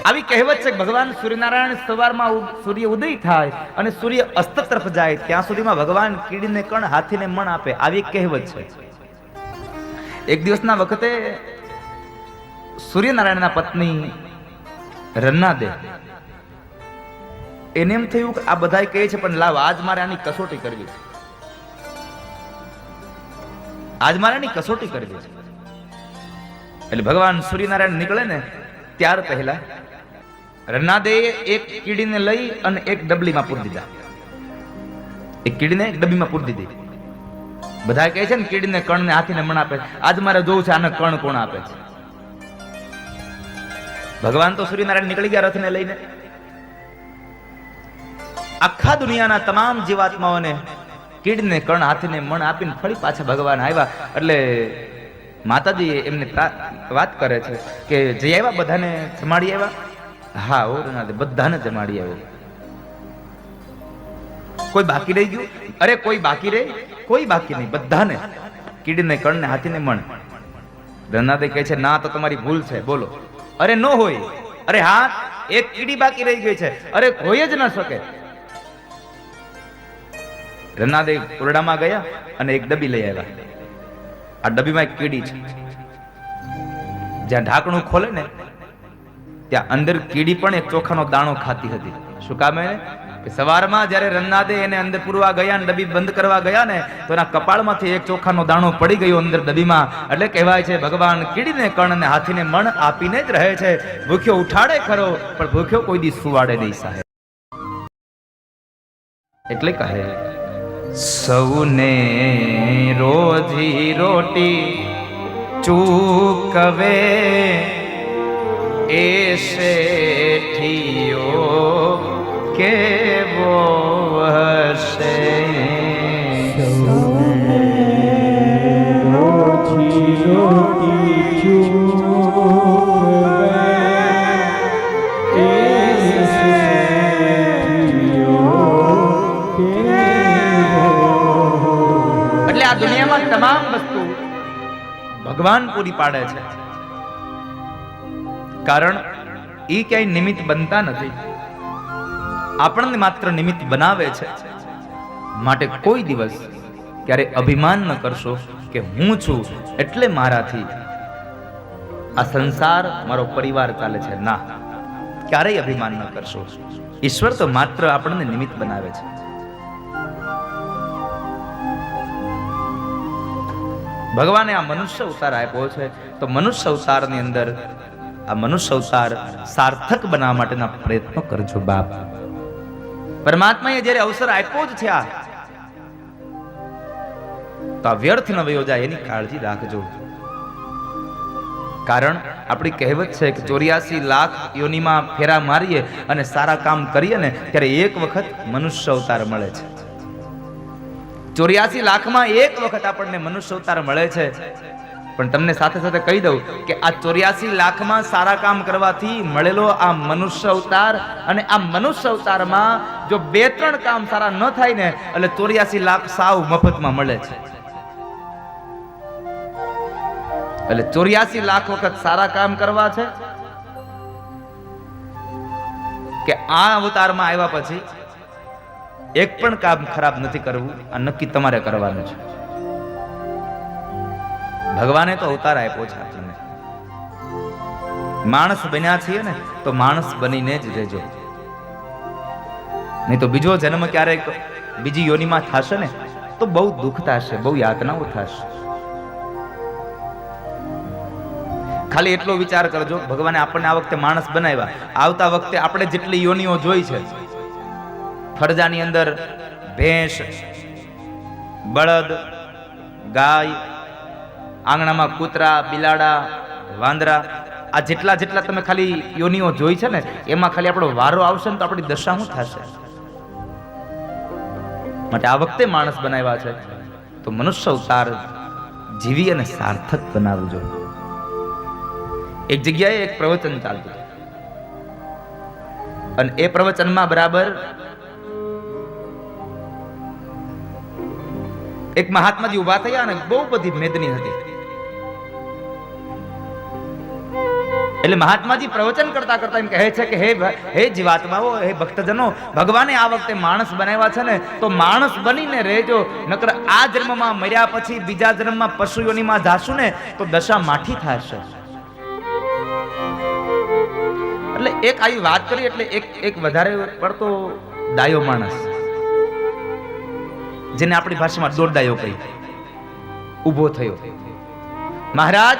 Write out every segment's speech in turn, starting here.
આવી કહેવત છે કે ભગવાન સૂર્યનારાયણ સવારમાં સૂર્ય ઉદય થાય અને સૂર્ય અસ્ત તરફ જાય ત્યાં સુધીમાં ભગવાન કીડીને કણ હાથીને મણ આપે. આવી કહેવત છે. એક દિવસના વખતે સૂર્યનારાયણના પત્ની રન્નાદે એને એમ થયું કે આ બધા કહે છે પણ લાવ આજ મારે આની કસોટી કરવી છે. આજ મારે આની કસોટી કરવી છે. એટલે ભગવાન સૂર્યનારાયણ નીકળે ને ત્યાર પહેલા રન્નાદે એક કીડીને લઈ અને એક ડબલીમાં પૂરી દીધા. એક કીડીને એક ડબ્બીમાં પૂરી દીધી. બધા કહે છે ને કીડીને કણ ને હાથીને મણ આપે. આજ મારે જોવું છે આને કણ કોણ આપે છે. ભગવાન તો સૂર્યનારાયણ નીકળી ગયા રથને લઈને. આખા દુનિયાના તમામ જીવાત્માઓને કીડીને કણ હાથીને મણ આપીને ફરી પાછા ભગવાન આવ્યા. એટલે માતાજી એમને વાત કરે છે કે જઈ આવ્યા બધાને જમાડી આવ્યા. હા ઓ રન્નાદે બધાને જમાડી આવ્યો. કોઈ બાકી રહી ગયું? અરે કોઈ બાકી રહે? કોઈ બાકી નહીં, બધાને કીડીને કણને હાથીને મણ. રન્નાદે કહે છે ના તો તમારી ભૂલ છે. બોલો. અરે ન હોય. અરે હા એક કીડી બાકી રહી ગઈ છે. અરે હોય જ ન શકે. રન્નાદે ઓરડામાં ગયા અને એક ડબ્બી લઈ આવ્યા. આ ડબ્બીમાં એક કીડી છે. જ્યાં ઢાંકણું ખોલે ને ત્યાં અંદર કીડી પણ એક ચોખાનો દાણો ખાતી હતી. શું કામ? કે સવારમાં જ્યારે રન્નાદે એને અંદર પૂરવા ગયા ને ડબ્બી બંધ કરવા ગયા ને તો એના કપાળમાંથી એક ચોખાનો દાણો પડી ગયો અંદર ડબ્બીમાં. એટલે કહેવાય છે ભગવાન કીડીને કણ અને હાથીને મણ આપીને જ રહે છે. ભૂખ્યો ઉઠાડે ખરો પણ ભૂખ્યો કોઈ દી સુવાડે નહીં સાહેબ. એટલે કહે સૌને રોજી રોટી ચૂકવે એ શેઠિયો કેવો હશે. રોજી રોટી ચૂકવે એ એટલે આ દુનિયામાં તમામ વસ્તુ ભગવાન પૂરી પાડે છે. કારણ એ ક્યાંય નિમિત્ત બનતા નથી, આપણને માત્ર નિમિત્ત બનાવે છે. માટે કોઈ દિવસ ક્યારે અભિમાન ન કરશો કે હું છું એટલે મારાથી આ સંસાર મારો પરિવાર ચાલે છે. ના, ક્યારેય અભિમાન ન કરશો. ઈશ્વર તો માત્ર આપણને નિમિત્ત બનાવે છે. ભગવાને આ મનુષ્ય અવતાર આપ્યો છે તો મનુષ્ય અવતારની અંદર આ મનુષ્ય અવતાર સાર્થક બનાવવા માટેના પ્રયત્નો કરજો બાપ. પરમાત્માએ જ્યારે અવસર આપ્યો જ છે તો આ વ્યર્થ ન વયો જાય એની કાળજી રાખજો. કારણ આપણી કહેવત છે કે 84 લાખ યોનિમાં ફેરા મારીએ અને સારા કામ કરીએ ને ત્યારે એક વખત મનુષ્ય અવતાર મળે છે. 84 લાખમાં એક વખત આપણને મનુષ્ય અવતાર મળે છે. પણ તમને સાથે સાથે કહી દઉં કે આ 84 લાખમાં સારા કામ કરવાથી મળેલો આ મનુષ્ય અવતાર અને આ મનુષ્ય અવતારમાં જો 2-3 કામ સારા ન થાય ને એટલે 84 લાખ સાવ મફતમાં મળે છે. એટલે 84 લાખ વખત સારા કામ કરવા છે કે આ અવતારમાં આવ્યા પછી એક પણ કામ ખરાબ નથી કરવું. આ નક્કી તમારે કરવાનું છે. ભગવાને તો અવતાર આપ્યો છે આપણને. માણસ બન્યા છીએ ને તો માણસ બનીને જ રહેજો. નહીં તો બીજો જન્મ ક્યારેક બીજી યોનિમાં થશે ને તો બહુ દુઃખ થશે, બહુ યાતનાઓ થશે. ખાલી એટલો વિચાર કરજો, ભગવાને આપણને આ વખતે માણસ બનાવ્યા, આવતા વખતે આપણે જેટલી યોનિઓ જોઈ છે, ફરજાની અંદર ભેંસ, બળદ, ગાય, આંગણામાં કૂતરા, બિલાડા, વાંદરા, આ જેટલા જેટલા તમે ખાલી યોનિઓ જોઈ છે ને એમાં ખાલી આપણો વારો આવશે ને તો આપણી દશા શું થશે. માટે આ વખતે માણસ બનાવ્યા છે તો મનુષ્ય અવતાર જીવી અને સાર્થક બનાવજો. એક જગ્યાએ એક પ્રવચન ચાલતું અને એ પ્રવચનમાં બરાબર એક મહાત્માજી ઉભા થયા અને બહુ બધી મેદની હતી. એટલે મહાત્માજી પ્રવચન કરતા કરતા એમ કહે છે કે હે જીવાત્માઓ, હે ભક્તજનો, ભગવાને આ વખતે માણસ બનાવ્યા છે ને, તો માણસ બનીને રહેજો, નકર આ જન્મમાં મર્યા પછી બીજા જન્મમાં પશુ યોનિમાં જાશું ને તો દશા માઠી થશે. એટલે એક આવી વાત કરી એટલે એક વધારે પડતો ડાયો માણસ, જેને આપણી ભાષામાં દોડડાયો કહી, ઊભો થયો. મહારાજ,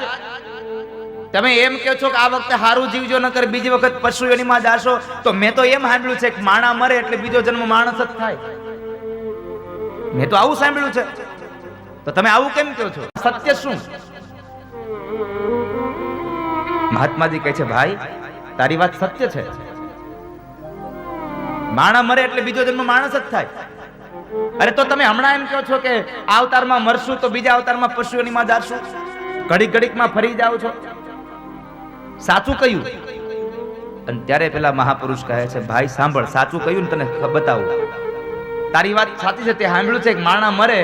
તમે એમ કહો છો કે આ વખતે સારું જીવજો, નકર બીજી વખત પશુ યોનિમાં જાશો. તો મેં તો એમ સાંભળ્યું છે કે માણા મરે એટલે બીજો જન્મ માણસ જ થાય. મેં તો આવું સાંભળ્યું છે. તો તમે આવું કેમ કહો છો? સત્ય શું? મહાત્માજી કહે છે, ભાઈ તારી વાત સત્ય છે. માણા મરે એટલે બીજો જન્મ માણસ જ થાય. અરે તો તમે હમણાં એમ કહો છો કે અવતારમાં મરશું તો બીજા અવતારમાં પશુ યોનિમાં જાશું, ઘડીક ઘડીકમાં ફરી જાઓ છો. સાચું કહ્યું? અને ત્યારે પેલા મહાપુરુષ કહે છે, ભાઈ સાંભળ, સાચું કહ્યું ને તને બતાવું. તારી વાત સાચી છે, તે સાંભળ્યું છે કે માણા મરે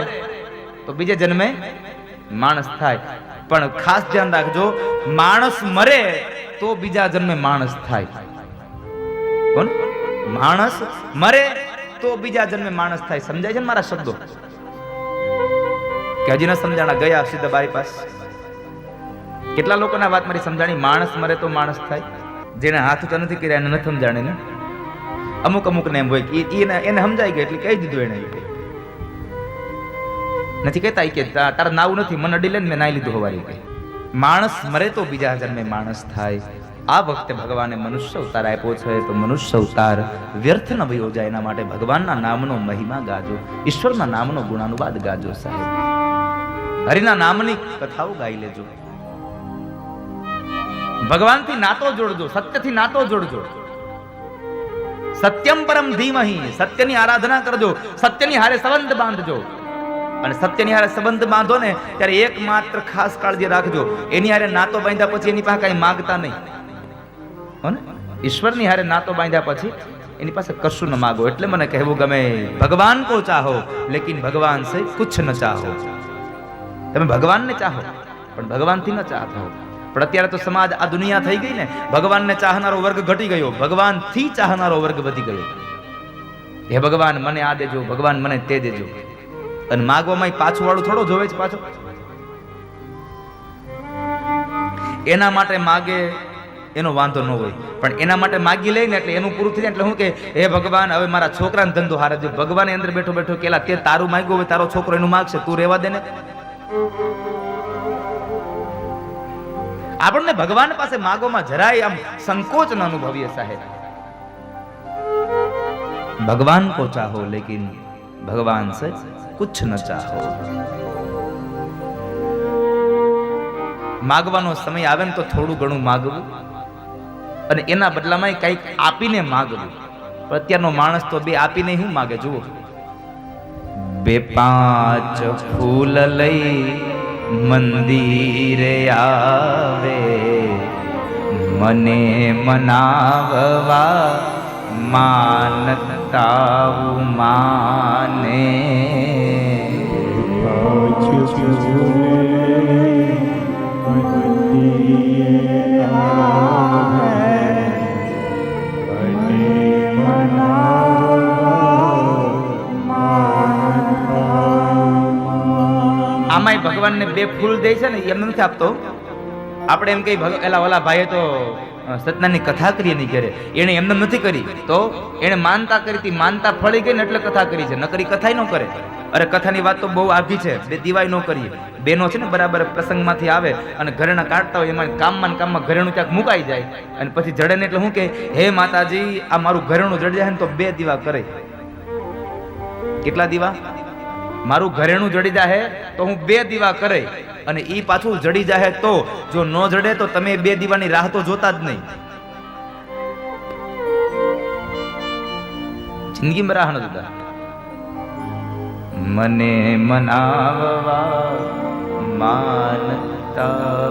તો બીજે જન્મે માણસ થાય. પણ ખાસ ધ્યાન રાખજો, માણસ મરે તો બીજા જન્મે માણસ થાય. કોણ? માણસ મરે તો બીજા જન્મે માણસ થાય. સમજાય છે ને મારા શબ્દો? કે હજી ન સમજાણા? ગયા સીધા બાયપાસ. કેટલા લોકોના વાત મારી સમજાણી? માણસ મરે તો માણસ થાય. જેને હાથ ઊંચા નથી કર્યા એને નથી સમજાણે ને. અમુક ને એમ હોય કે એને સમજાઈ ગયું એટલે કહી દીધું. એને નથી કહેતા કે તારા નાવું નથી, મને અડી લે ને મેં નાઈ લીધું હોવારી. માણસ મરે તો બીજા જન્મે માણસ થાય. આ વખતે ભગવાને મનુષ્ય અવતાર આપ્યો છે, તો મનુષ્ય અવતાર વ્યર્થ ન ભયો જાય એના માટે ભગવાનના નામનો મહિમા ગાજો, ઈશ્વરના નામનો ગુણાનુવાદ ગાજો. સાહેબ, હરિના નામની કથાઓ ગાઈ લેજો, ભગવાનથી નાતો જોડજો, સત્યથી નાતો જોડજો. સત્યમ પરમ ધીમહિ, સત્યની આરાધના કરજો, સત્યની હારે સંબંધ બાંધજો. અને સત્યની હારે સંબંધ બાંધો ને ત્યારે એકમાત્ર ખાસ કાળજી રાખજો, એની હારે નાતો બાંધ્યા પછી એની પાસે કઈ માંગતા નહીં. ઈશ્વરની હારે નાતો બાંધ્યા પછી એની પાસે કશું ન માગો. એટલે મને કહેવું ગમે, ભગવાન કો ચાહો લેકિન ભગવાન સે કુછ ન ચાહો. તમે ભગવાનને ચાહો પણ ભગવાનથી ન ચાહતો. પણ અત્યારે તો સમાજ, આ દુનિયા થઈ ગઈ ને, ભગવાનને ચાહનારો વર્ગ ઘટી ગયો, ભગવાનથી ચાહનારો વર્ગ વધી ગયો. હે ભગવાન મને આ દેજો, ભગવાન મને તે દેજો. અને માગવામાં પાછું વાળું થોડો જોવે છે પાછો. એના માટે માગે એનો વાંધો ન હોય, પણ એના માટે માગી લઈને એટલે એનું પૂરું થઈ જાય. એટલે હું કે હે ભગવાન હવે મારા છોકરાને ધંધો હારે જો. ભગવાન અંદર બેઠો બેઠો કેલા તે તારું માગ્યું, હવે તારો છોકરો એનું માગશે, તું રહેવા દે ને. આપણને ભગવાન પાસે માગોમાં જરાય આમ સંકોચ ન અનુભવીએ સાહેબ. ભગવાન કો ચાહો લેકિન ભગવાન સે કુછ ન ચાહો. માગવાનો સમય આવે ને તો થોડું ઘણું માગવું અને એના બદલામાં કંઈક આપીને માગવું. પણ અત્યારનો માણસ તો બે આપીને શું માગે? જુઓ, 2-5 ફૂલ લઈ મંદિરે આવે, મને મનાવવા માનતા માને. આમાંય ભગવાનને 2 ફૂલ દે છે ને, એમ નથી આપતો. આપણે એમ કઈ એલા ઓલા ભાઈએ તો સત્યનારાયણની કથા કરી એની ઘરે, એને એમને નથી કરી, તો એને માનતા કરી હતી, માનતા ફળી ગઈ ને એટલે કથા કરી છે, નકરી કથા ન કરે. અરે કથાની વાત તો બહુ આઘી છે, 2 દિવાય ન કરીએ. બેનો છે ને બરાબર પ્રસંગમાંથી આવે અને ઘરેણા કાઢતા હોય, એમાં કામમાં ઘરેણું ક્યાંક મુકાઈ જાય અને પછી જડે ને એટલે હું કે હે માતાજી આ મારું ઘરેણું જડી જાય ને તો 2 દીવા કરે. કેટલા દીવા? મારું ઘરેણું જડી જાય તો હું 2 દીવા કરે, અને ઈ પાછું જડી જાય તો, જો ન જડે તો તમે 2 દીવાની રાહ તો જોતા જ નહીં. જિંદગીમાં રાહ ન જોતા. મને મનાવવા માનતા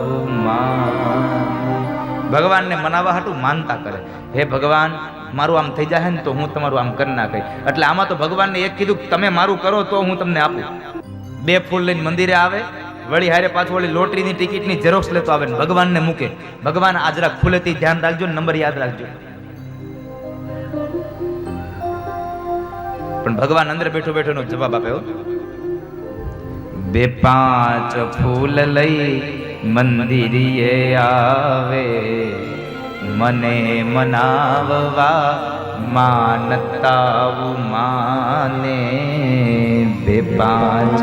ભગવાનને મનાવવા હાટું માનતા કરે. હે ભગવાન મારું આમ થઈ જાય ને તો હું તમારું આમ કરી નાખી. એટલે આમાં તો ભગવાનને એક કીધું તમે મારું કરો તો હું તમને આપું. 2 ફૂલ લઈને મંદિરે આવે વળી હારે પાછું વળી લોટરીની ટિકિટની ઝેરોક્સ લેતો આવે ને ભગવાનને મૂકે. ભગવાન આ જરા ખુલેથી ધ્યાન રાખજો ને નંબર યાદ રાખજો. પણ ભગવાન અંદર બેઠો બેઠો નો જવાબ આપ્યો, 2-5 ફૂલ લઈ મંદિરીએ આવે, મને મનાવવા માનતા માને. 2-5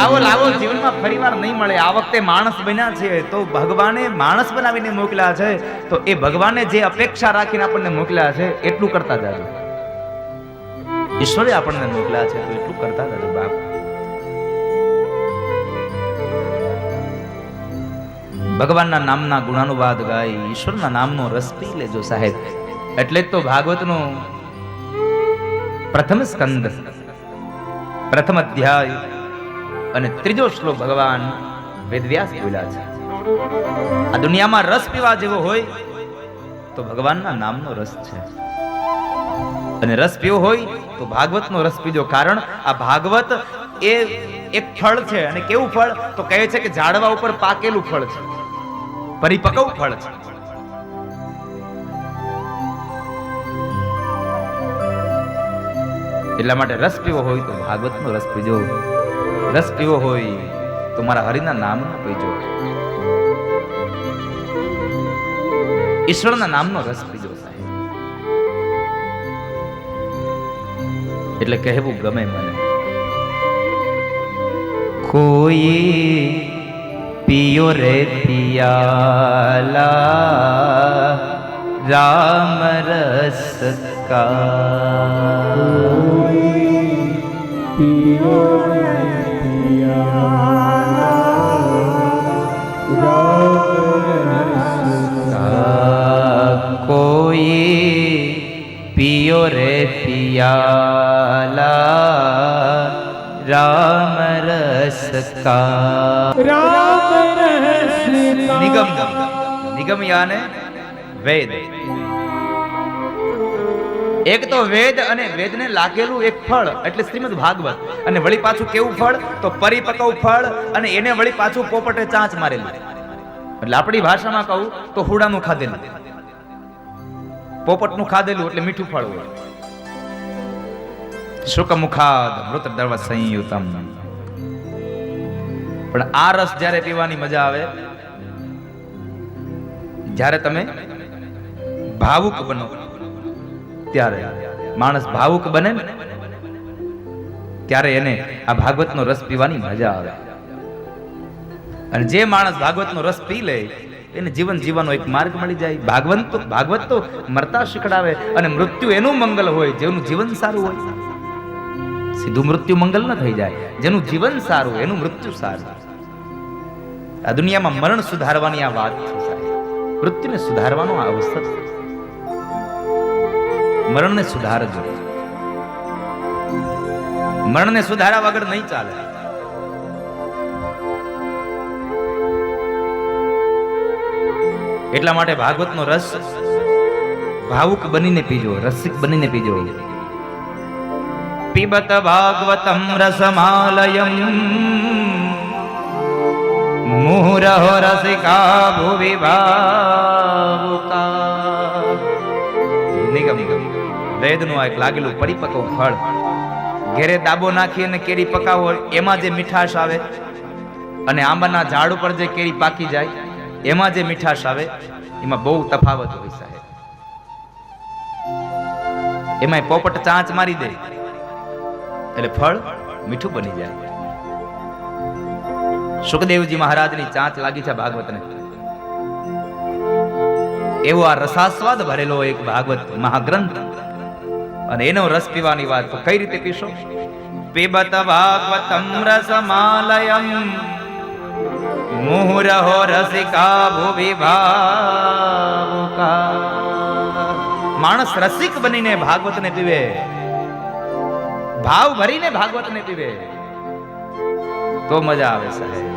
આવો લાવો જીવનમાં ફરીવાર નહીં મળે. આ વખતે માણસ બન્યા છે તો ભગવાને માણસ બનાવીને મોકલ્યા છે, તો એ ભગવાને જે અપેક્ષા રાખીને આપણને મોકલ્યા છે એટલું કરતા જાજો. ઈશ્વરે આપણને મોકલ્યા છે તો એટલું કરતા જાજો બાપ. ભગવાનના નામના ગુણાનુવાદ ગાય, ઈશ્વરના નામનો રસ પી લેજો સાહેબ. એટલે જ તો ભાગવતનું પ્રથમ સ્કંદ, પ્રથમ અધ્યાય અને 3જો શ્લોક ભગવાન વેદવ્યાસ બોલ્યા છે. આ દુનિયામાં રસ પીવા જેવો હોય તો ભગવાનના નામનો રસ છે. અને રસ પીવો હોય તો ભાગવતનો રસ પીજો. કારણ આ ભાગવત એ એક ફળ છે. અને કેવું ફળ? તો કહે છે કે ઝાડવા ઉપર પાકેલું ફળ છે, પરિપક્વ ફળ છે. એટલા માટે રસ પીવો હોય તો ભાગવતનો રસ પીજો. રસ પીવો હોય તો મારા હરિના નામનો પીજો. ઈશ્વરના નામનો રસ પીજો સાહેબ. એટલે કહેવું ગમે મને, કોઈ પિયો રે પિયાલા રામ રસ કા. કોઈ પિયો રે પિયાલા રામ રસ કા. નિગમ નિગમ યાને વેદ. એક તો વેદ અને વેદને લાગેલું એક ફળ એટલે શ્રીમદ ભાગવત. અને વળી પાછું કેવું ફળ? તો પરિપક્વ ફળ. અને એને વળી પાછું પોપટે ચાંચ મારેલી. એટલે આપણી ભાષામાં કહું તો હુડાનું ખાધેલું, પોપટનું ખાધેલું એટલે મીઠું ફળ હોય. શુકમુખાદ મૃત દર્વ સંયુતમ. પણ આ રસ જ્યારે પીવાની મજા આવે જ્યારે તમે ભાવુક બનો ત્યારે. માણસ ભાવુક બને ને ત્યારે એને આ ભાગવતનો રસ પીવાની મજા આવે. અને જે માણસ ભાગવતનો રસ પી લે એને જીવન જીવવાનો એક માર્ગ મળી જાય. ભાગવત તો મરતા શીખડાવે. અને મૃત્યુ એનું મંગલ હોય જેનું જીવન સારું હોય. સીધું મૃત્યુ મંગલ ન થઈ જાય. જેનું જીવન સારું એનું મૃત્યુ સારું. આ દુનિયામાં મરણ સુધારવાની આ વાત છે સાહેબ. મૃત્યુને સુધારવાનો આ અવસર છે. મરણને સુધારજો. મરણને સુધારા વગર નહીં ચાલે. એટલા માટે ભાગવતનો રસ ભાવુક બનીને પીજો, રસિક બનીને પીજો. પીબત ભાગવતમ રસમાલયમ મુહુરહો રસિકા ભુવિ ભાવુકા. નિગમ વેદનું આ એક લાગેલું પરિપક્વ ફળ. ઘેરે દાબો નાખી અને કેરી પકાવો એમાં જે મીઠાશ આવે, અને આંબાના ઝાડ ઉપર જે કેરી પાકી જાય એમાં જે મીઠાશ આવે એમાં બહુ તફાવત હોય સાહેબ. એમાં પોપટ ચાંચ મારી દે એટલે ફળ મીઠું બની જાય. સુખદેવજી મહારાજની ચાંચ લાગી છે ભાગવતને. એવો આ રસાસ્વાદ ભરેલો એક ભાગવત મહાગ્રંથ. અને એનો રસ પીવાની વાત તો કઈ રીતે પીશો? પીબત ભાગવતમ રસમાલયમ મુહુરહો રસિકા ભુવિ ભાવુકા. માણસ રસિક બનીને ભાગવતને પીવે, ભાવ ભરીને ભાગવતને પીવે તો મજા આવે સાહેબ.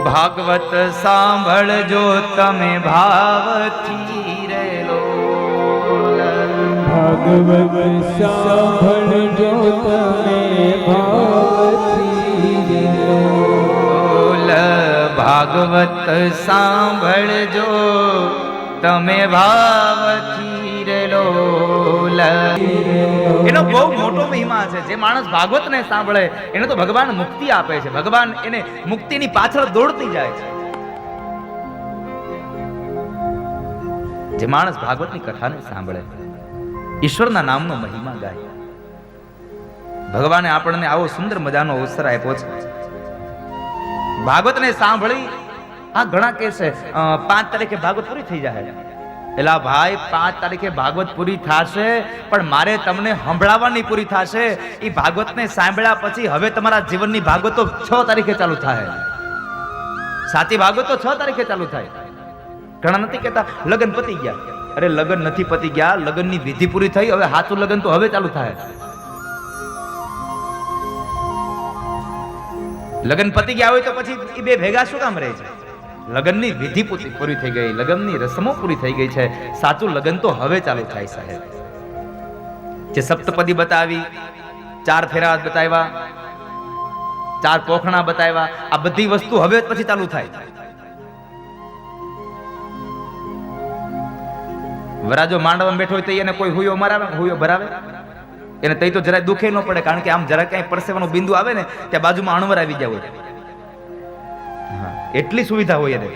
ભાગવત સાંભળજો તમે ભાવથી રેલો. ભાગવત સાંભળજો તમે ભાવથી બોલ. ભાગવત સાંભળજો તમે ભાવથી રેલો. એનો બહુ મોટો મહિમા છે. જે માણસ ભાગવતને સાંભળે એને તો ભગવાન મુક્તિ આપે છે. ભગવાન એને મુક્તિની પાછળ દોડતી જાય છે. જે માણસ ભાગવતની કથાને સાંભળે, ઈશ્વરના નામનો મહિમા ગાય. ભગવાને આપણને આવો સુંદર મજાનો અવસર આપ્યો છે. ભાગવતને સાંભળી આ ઘણા કહે છે 5 તારીખે ભાગવત પૂરી થઈ જાય. એલા ભાઈ, 5 તારીખે ભાગવત પૂરી થશે, પણ મારે તમને સંભળાવવાની પૂરી થશે. એ ભાગવતને સાંભળ્યા પછી હવે તમારા જીવનની ભાગવતો 6 તારીખે ચાલુ થાય. સાચી ભાગવતો 6 તારીખે ચાલુ થાય. ઘણા નથી કહેતા લગ્ન પતી ગયા. અરે લગ્ન નથી પતી ગયા, લગ્નની વિધિ પૂરી થઈ, હવે સાચું લગ્ન તો હવે ચાલુ થાય. લગ્ન પતી ગયા હોય તો પછી એ બે ભેગા શું કામ રહે છે? લગ્નની વિધિ પૂરી થઈ ગઈ, લગ્નની રસમો પૂરી થઈ ગઈ છે. સાચું લગ્ન તો હવે ચાલુ થાય સાહેબ. જે સપ્તપદી બતાવી, 4 ફેરા બતાવ્યા, 4 પોખણા બતાવ્યા, આ બધી વસ્તુ હવે પછી ચાલુ થાય. વરાજો માંડવામાં બેઠો હોય તો એને કોઈ હુયો મરાવે, હુયો ભરાવે એને તઈ તો જરાય દુખે ન પડે, કારણ કે આમ જરા ક્યાંય પરસેવાનો બિંદુ આવે ને ત્યાં બાજુમાં અણવર આવી ગયા હોય. એટલી સુવિધા હોય એને.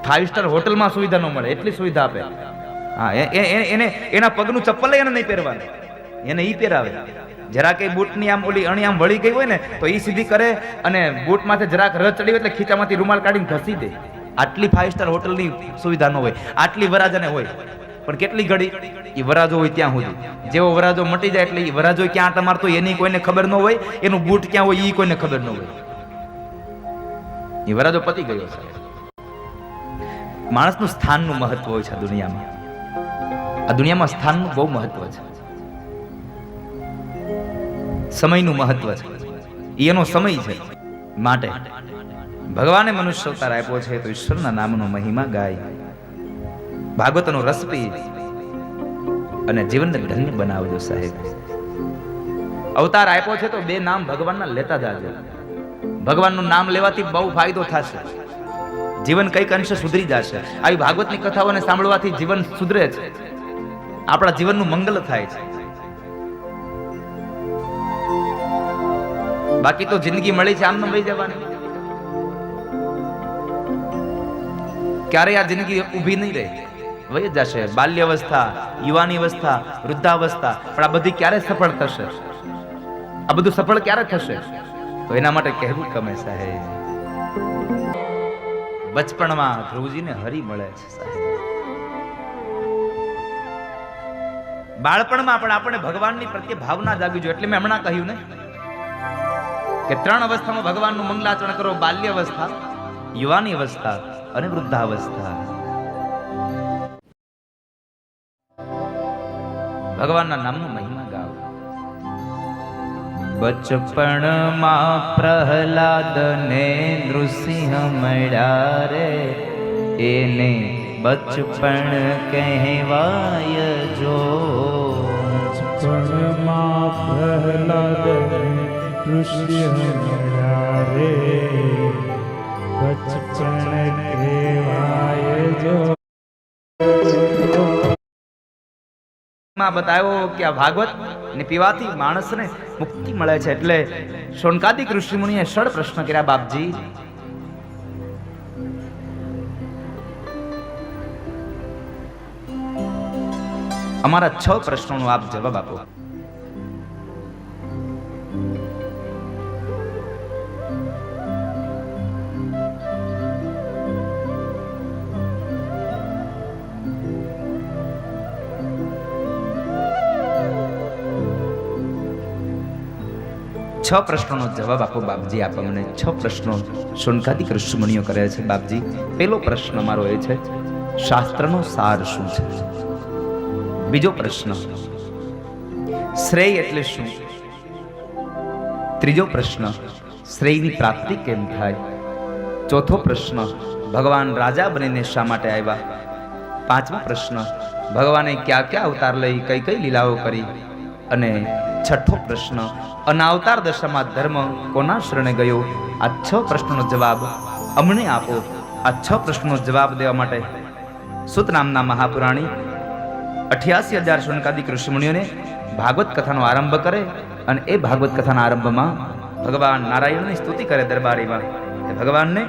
5 સ્ટાર હોટલમાં સુવિધા ન મળે એટલી સુવિધા આપે. હા, એને એના પગનું ચપ્પલ એને નહીં પહેરવાનું, એને ઈ પહેરાવે. જરા કઈ બૂટની આમ ઓલી અણી આમ વળી ગઈ હોય ને તો ઈ સીધી કરે, અને બૂટ માથે જરાક રસ ચડી હોય એટલે ખીચામાંથી રૂમાલ કાઢીને ઘસી દે. આટલી 5 સ્ટાર હોટલની સુવિધા ન હોય, આટલી વરાજાને હોય. પણ કેટલી ઘડી એ વરાજો હોય ત્યાં સુધી. જેવો વરાજો મટી જાય એટલે એ વરાજો ક્યાં આંટા મારતો એની કોઈને ખબર ન હોય, એનું બૂટ ક્યાં હોય એ કોઈને ખબર ન હોય. એ વરાજો પતી ગયો છે. માણસનું સ્થાનનું મહત્વ હોય છે આ દુનિયામાં. આ દુનિયામાં સ્થાનનું બહુ મહત્વ છે. સમયનું મહત્વ છે. એનો સમય છે. માટે ભગવાને મનુષ્ય અવતાર આપ્યો છે તો ઈશ્વરના નામનો મહિમા ગાય, ભાગવતનો રસ પી અને જીવનને ધન્ય બનાવજો સાહેબ. અવતાર આપ્યો છે તો 2 નામ ભગવાનના લેતા જાજો. ભગવાનનું નામ લેવાથી બહુ ફાયદો થશે. જીવન કઈક અંશે સુધરી જશે. આવી ભાગવતની કથાઓને સાંભળવાથી જીવન સુધરે છે. આપણા જીવનનું મંગલ થાય છે. બાકી તો જિંદગી મળી છે આમ ન વહી જવાની. ક્યારેય આ જિંદગી ઊભી નહીં રહે, વહી જશે. બાલ્ય અવસ્થા, યુવાની અવસ્થા, વૃદ્ધાવસ્થા, પણ આ બધી ક્યારે સફળ થશે? આ બધું સફળ ક્યારે થશે? તો એના માટે કહેવું ગમે સાહેબ, બચપણમાં ધ્રુવજીને હરી મળે છે સાહેબ. બાળપણમાં પણ આપણે ભગવાનની પ્રત્યે ભાવના જાગવી જોઈએ. એટલે મેં હમણાં કહ્યું ને કે 3 અવસ્થામાં ભગવાનનું મંગલાચરણ કરો: બાલ્ય અવસ્થા, યુવાની અવસ્થા અને વૃદ્ધાવસ્થા. ભગવાનના નામનો મહિમા ગાઓ. બચપણમાં પ્રહલાદ ને નૃસિંહ મળ્યા રે, એને બચપણ કહેવાય જો. બચપણમાં પ્રહલાદ નૃસિંહ મળ્યા રે, બચપણ કહેવાય જો. માં બતાવ્યો કે આ ભાગવત ને પીવાથી માણસને મુક્તિ મળે છે. એટલે શૌનકાદિક ઋષિ મુનિએ 6 પ્રશ્ન કર્યા. બાપજી, અમારા 6 પ્રશ્નોનો આપ જવાબ આપો. છ પ્રશ્નોનો જવાબ આપો બાપજી. આપ અમને 6 પ્રશ્નો શૌનકાદિક ઋષિમુનિઓ કરે છે. બાપજી, પહેલો પ્રશ્ન મારો એ છે, શાસ્ત્રનો સાર શું છે? બીજો પ્રશ્ન, શ્રેય એટલે શું? ત્રીજો પ્રશ્ન, શ્રેયની પ્રાપ્તિ કેમ થાય? ચોથો પ્રશ્ન, ભગવાન રાજા બનીને શા માટે આવ્યા? પાંચમો પ્રશ્ન, ભગવાને ક્યાં ક્યાં અવતાર લઈ કઈ કઈ લીલાઓ કરી? અને છઠ્ઠો પ્રશ્ન, અનાવતાર દશામાં ધર્મ કોના શરણે ગયો? આ 6 પ્રશ્નોનો જવાબ અમને આપો. આ 6 પ્રશ્નોનો જવાબ દેવા માટે સુત નામના મહાપુરાણી 88,000 શૌનકાદિક ઋષિમુનિઓને ભાગવત કથાનો આરંભ કરે અને એ ભાગવત કથાના આરંભમાં ભગવાન નારાયણની સ્તુતિ કરે દરબારીમાં. ભગવાનને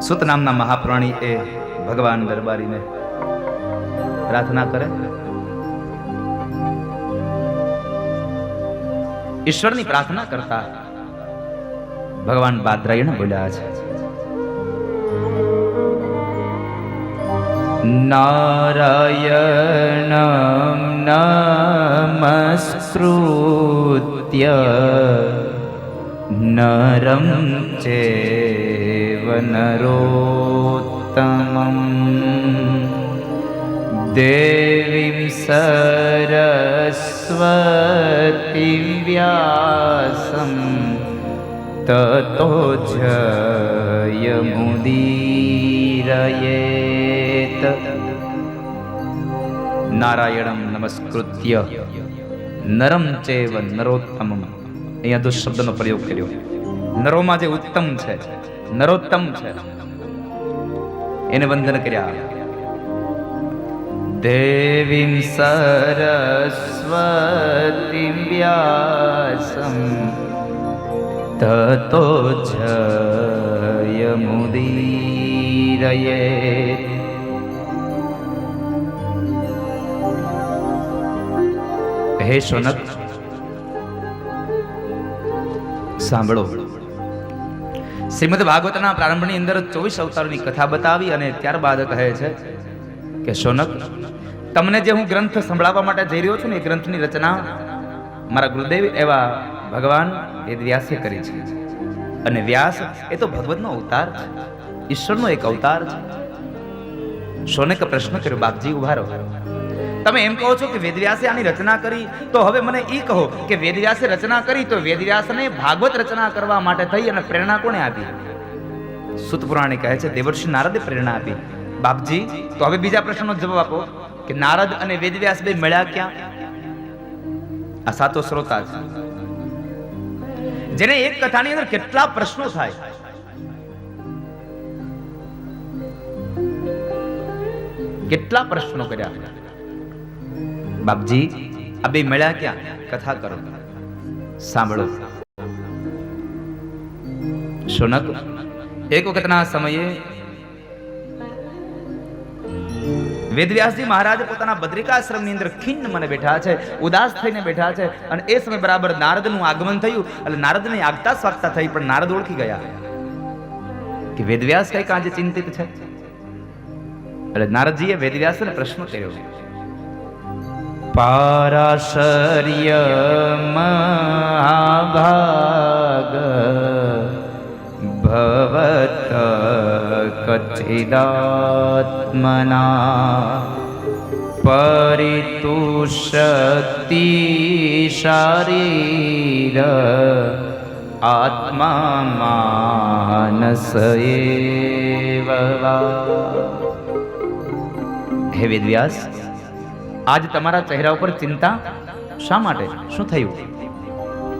સુત નામના મહાપુરાણી એ ભગવાન દરબારીને પ્રાર્થના કરે. ઈશ્વરની પ્રાર્થના કરતા ભગવાન બાદરાયણ બોલ્યા છે, નારાયણં નમસ્કૃત્ય નરં ચૈવ નરોત્તમં દેવીં સરસ્વતીં વ્યાસં તતો જયમુદીરયેત. નારાયણં નમસ્કૃત્ય નરં ચૈવ નરોત્તમં. અહીંયા દો શબ્દનો પ્રયોગ કર્યો. નરોમાં જે ઉત્તમ છે, નરોત્તમ છે, એને વંદન કર્યા. દેવીં સરસ્વતીં વ્યાસં તતો જયમુદીરયેત. હે શૌનક, સાંભળો. શ્રીમદ ભાગવતના પ્રારંભની અંદર 24 અવતારોની કથા બતાવી અને ત્યારબાદ કહે છે કે શૌનક, તમને જે હું ગ્રંથ સંભળાવવા માટે જઈ રહ્યો છું ને, એ ગ્રંથની રચના મારા ગુરુદેવ એવા ભગવાન વેદવ્યાસે કરી છે. અને વ્યાસ એ તો ભગવતનો અવતાર છે, ઈશ્વરનો એક અવતાર છે. શૌનકે પ્રશ્ન કર્યો, બાપજી ઉભા રહો. તમે એમ કહો છો કે વેદવ્યાસે આની રચના કરી, તો હવે મને એ કહો કે વેદવ્યાસે રચના કરી તો વેદવ્યાસને ભાગવત રચના કરવા માટે થઈ અને પ્રેરણા કોણે આપી? સુત પુરાણે કહે છે દેવર્ષિ નારદે પ્રેરણા આપી. બાપજી, તો હવે બીજા પ્રશ્નનો જવાબ આપો કે નારદ અને વેદવ્યાસ બે મળ્યા ક્યાં? આ સાચો શ્રોતા છે, જેને એક કથાની અંદર કેટલા પ્રશ્નો થાય. કેટલા પ્રશ્નો કર્યા. બાપજી, આ બે મળ્યા ક્યાં? કથા કરો. સાંભળો. શૌનક, એક વખતના સમયે વેદવ્યાસજી મહારાજ પોતાના બદ્રિકાશ્રમની અંદર ખિન્ન મને બેઠા છે, ઉદાસ થઈને બેઠા છે. અને એ સમય બરાબર નારદનું આગમન થયું. એટલે નારદને આગતા સ્વાગતા થઈ, પણ નારદ ઓળખી ગયા કે વેદવ્યાસ કઈક આજે ચિંતિત છે. એટલે નારદજીએ વેદવ્યાસને પ્રશ્ન કર્યો, પારાશર્ય મહાભાગ ભવત કચ્છિદાત્મના પરિતુષ્યતિ શારીર આત્મા માનસ એવ. હે વેદવ્યાસ, આજ તમારા ચહેરા ઉપર ચિંતા શા માટે? શું થયું?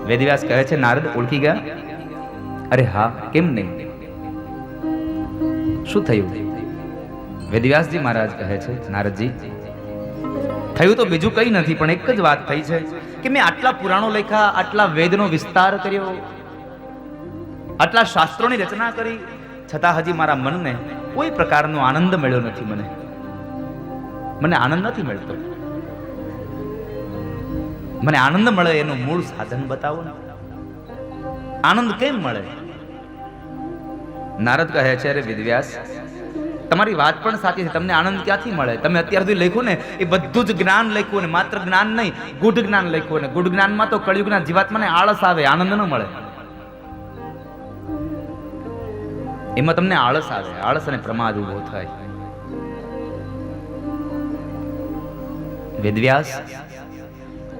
વેદવ્યાસ કહે છે, નારદ ઓળખી ગયા? અરે હા, કેમ નહીં? શું થયું? વેદવ્યાસજી મહારાજ કહે છે, નારદજી, થયું તો બીજું કંઈ નથી, પણ એક જ વાત થઈ છે કે મેં આટલા પુરાણો લખ્યા, આટલા વેદનો વિસ્તાર કર્યો, આટલા શાસ્ત્રોની રચના કરી, છતાં હજી મારા મનને કોઈ પ્રકારનો આનંદ મળ્યો નથી. મને આનંદ નથી મળતો. મને આનંદ મળે એનું મૂળ સાધન બતાવો ને. આનંદ કેમ મળે? નારદ કહે છે, અરે વેદવ્યાસ, તમારી વાત પણ સાચી છે. તમને આનંદ ક્યાંથી મળે? તમે અત્યાર સુધી લખ્યું ને એ બધું જ જ્ઞાન લખ્યું, ને માત્ર જ્ઞાન નહીં, ગુઢ જ્ઞાન લખ્યું. ને ગુઢ જ્ઞાનમાં તો કળિયુગના જીવાત્માને આળસ આવે, આનંદ ન મળે. એમાં તમને આળસ આવે, આળસ અને પ્રમાદ ઉભો થાય.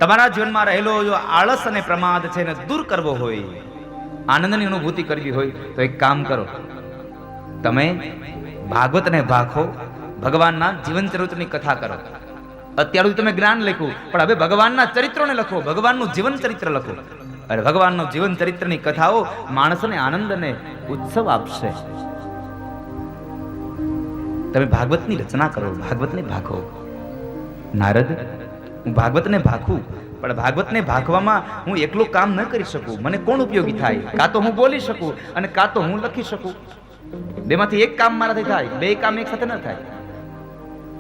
તમારા જીવનમાં રહેલો જો આળસ અને પ્રમાદ છે એને દૂર કરવો હોય, આનંદની અનુભૂતિ કરવી હોય તો એક કામ કરો, તમે ભાગવતને ભાખો, ભગવાનના જીવન ચરિત્રની કથા કરો. અત્યાર સુધી તમે જ્ઞાન લખ્યું, પણ હવે ભગવાનના ચરિત્રોને લખો, ભગવાનનું જીવન ચરિત્ર લખો. અને ભગવાનનું જીવન ચરિત્રની કથાઓ માણસને આનંદ અને ઉત્સવ આપશે. તમે ભાગવતની રચના કરો, ભાગવતને ભાખો. નારદ, હું ભાગવતને ભાખું, પણ ભાગવતને ભાખવામાં હું એકલું કામ ન કરી શકું. મને કોણ ઉપયોગી થાય? કાં તો હું બોલી શકું અને કાં તો હું લખી શકું. બેમાંથી એક કામ મારાથી થાય, બે કામ એક સાથે ન થાય.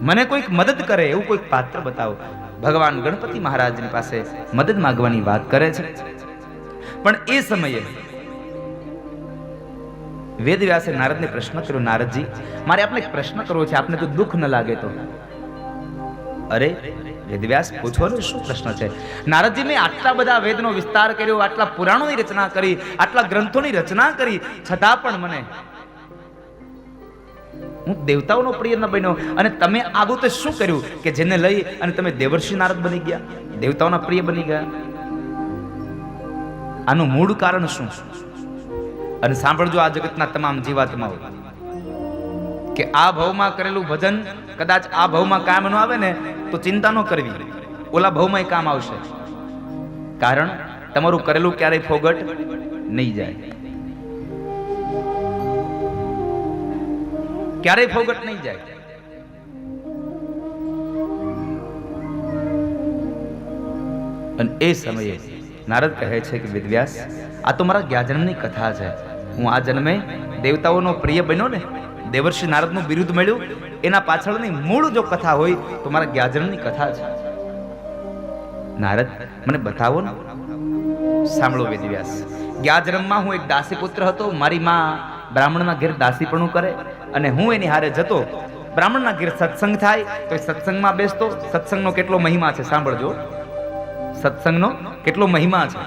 મને કોઈક મદદ કરે એવું કોઈક પાત્ર બતાવો. ભગવાન ગણપતિ મહારાજની પાસે મદદ માંગવાની વાત કરે છે. પણ એ સમયે વેદવ્યાસે નારદને પ્રશ્ન કર્યો, નારદજી, મારે આપને એક પ્રશ્ન કરવો છે, આપને તો દુઃખ ન લાગે તો. અરે વેદવ્યાસ, પૂછો ને, શું પ્રશ્ન છે? નારદજી, મેં આટલા બધા વેદનો વિસ્તાર કર્યો, આટલા પુરાણોની રચના કરી, આટલા ગ્રંથોની રચના કરી, છતાં પણ મને હું દેવતાઓનો પ્રિય ન બન્યો. અને તમે આગળ તો શું કર્યું કે જેને લઈ અને તમે દેવર્ષિ નારદ બની ગયા, દેવતાઓના પ્રિય બની ગયા? આનું મૂળ કારણ શું? અને સાંભળજો આ જગતના તમામ જીવાત્માઓ, કે આ ભવમાં કરેલું ભજન કદાચ આ ભવમાં કામ ન આવે ને તો ચિંતા ન કરવી, ઓલા ભવમાં કામ આવશે. કારણ તમારું કરેલું ક્યારેય ફોગટ નહીં જાય, ક્યારેય ફોગટ નહીં જાય. અને એ સમયે નારદ કહે છે કે વેદવ્યાસ, આ તો મારા જ્ઞાજન્મની કથા છે. હું આ જન્મે દેવતાઓનો પ્રિય બન્યો ને, દેવર્ષિ નારદનું બિરુદ મળ્યું, એના પાછળની મૂળ જો કથા હોય તો મારા જ્ઞાજન્મની કથા છે. નારદ, મને બતાવો ને. સાંભળો વેદવ્યાસ, જ્ઞાજન્મમાં હું એક દાસી પુત્ર હતો. મારી માં બ્રાહ્મણના ઘેર દાસીપણું કરે અને હું એની હારે જતો. બ્રાહ્મણના ઘેર સત્સંગ થાય તો એ સત્સંગમાં બેસતો. સત્સંગનો કેટલો મહિમા છે સાંભળજો, સત્સંગનો કેટલો મહિમા છે.